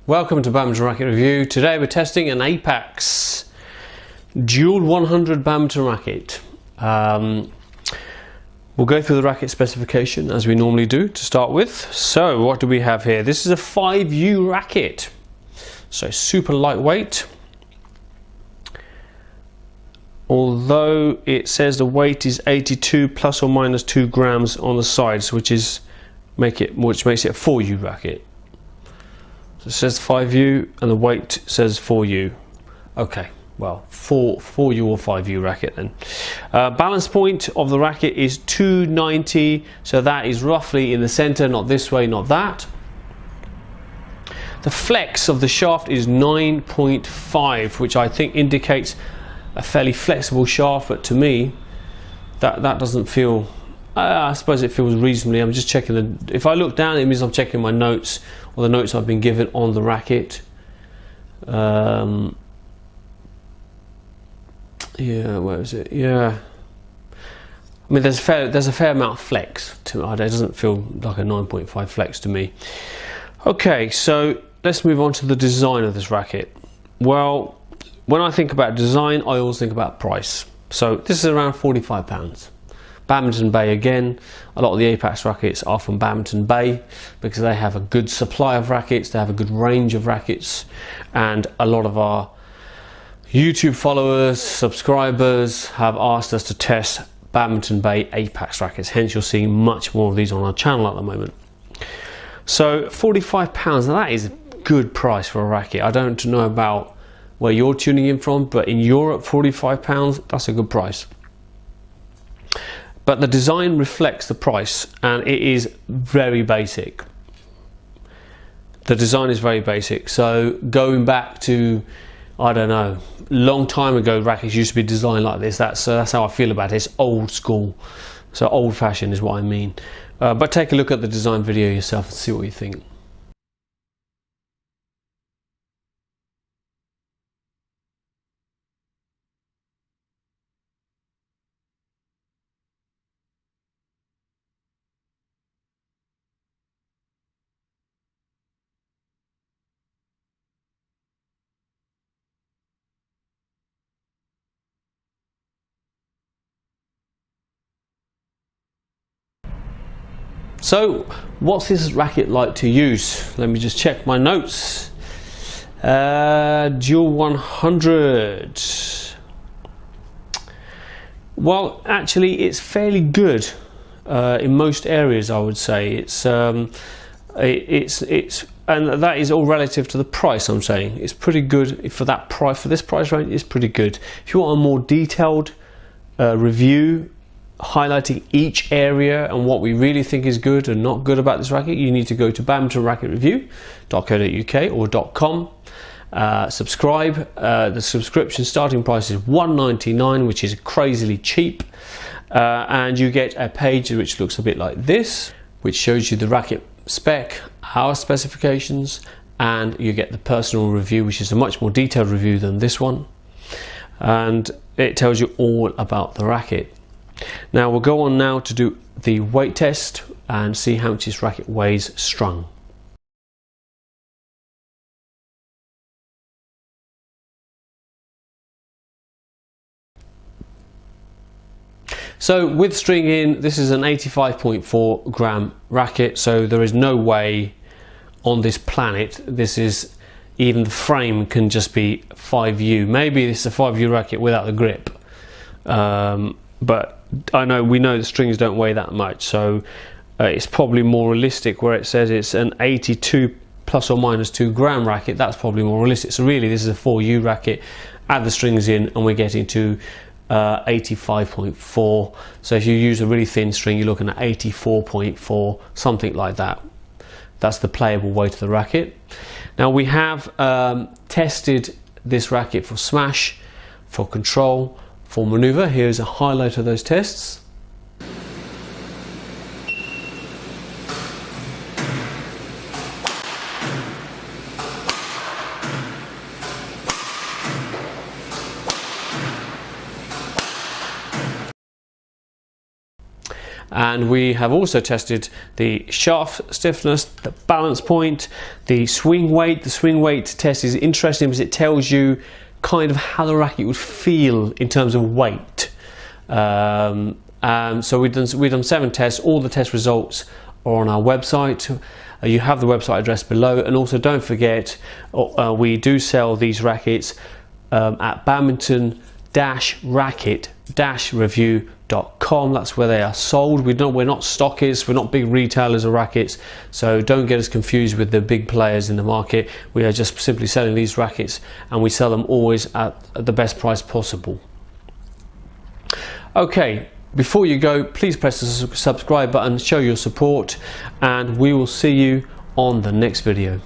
Welcome to Badminton Racket Review. Today we're testing an Apacs Dual 100 Badminton Racket. We'll go through the racket specification as we normally do to start with. So what do we have here? This is a 5U racket, so super lightweight. Although it says the weight is 82 plus or minus 2 grams on the sides, which makes it a 4U racket. So it says 5U and the weight says 4U. Okay, well, 4U or 5U racket then. Balance point of the racket is 290, so that is roughly in the center, not this way, not that. The flex of the shaft is 9.5, which I think indicates a fairly flexible shaft, but to me, that doesn't feel. I suppose it feels reasonably. I'm just checking if I look down, it means I'm checking my notes or the notes I've been given on the racket. Yeah, where is it? Yeah, I mean there's a fair amount of flex to it. It doesn't feel like a 9.5 flex to me. Okay, so let's move on to the design of this racket. Well, when I think about design, I always think about price. So this is around £45. Badminton Bay again. A lot of the Apacs rackets are from Badminton Bay because they have a good supply of rackets, they have a good range of rackets, and a lot of our YouTube followers, subscribers have asked us to test Badminton Bay Apacs rackets, hence you're seeing much more of these on our channel at the moment. So £45, now that is a good price for a racket. I don't know about where you're tuning in from, but in Europe £45, that's a good price. But the design reflects the price, and it is very basic. The design is very basic. So going back to, I don't know, a long time ago, rackets used to be designed like this. That's how I feel about it. It's old school. So old fashioned is what I mean. But take a look at the design video yourself and see what you think. So, what's this racket like to use? Let me just check my notes. Dual 100. Well, actually, it's fairly good in most areas. I would say it's and that is all relative to the price. I'm saying it's pretty good for that price. For this price range, it's pretty good. If you want a more detailed review, highlighting each area and what we really think is good and not good about this racket, you need to go to badmintonracketreview.co.uk or .com. Subscribe. The subscription starting price is £1.99, which is crazily cheap, and you get a page which looks a bit like this, which shows you the racket spec, our specifications, and you get the personal review, which is a much more detailed review than this one, and it tells you all about the racket. Now we'll go on now to do the weight test and see how much this racket weighs strung. So with string in, this is an 85.4 gram racket, so there is no way on this planet even the frame can just be 5U. Maybe this is a 5U racket without the grip, but we know the strings don't weigh that much, so it's probably more realistic where it says it's an 82 plus or minus 2 gram racket. That's probably more realistic. So really this is a 4U racket, add the strings in and we're getting to 85.4. so if you use a really thin string, you're looking at 84.4, something like that. That's the playable weight of the racket. Now we have tested this racket for smash, for control, for maneuver. Here's a highlight of those tests. And we have also tested the shaft stiffness, the balance point, the swing weight. The swing weight test is interesting because it tells you kind of how the racket would feel in terms of weight. So we've done 7 tests. All the test results are on our website. You have the website address below, and also don't forget we do sell these rackets at badminton-racket-review.com. That's where they are sold. We're not stockists, we're not big retailers of rackets, so don't get us confused with the big players in the market. We are just simply selling these rackets, and we sell them always at the best price possible. Okay, before you go, please press the subscribe button, show your support, and we will see you on the next video.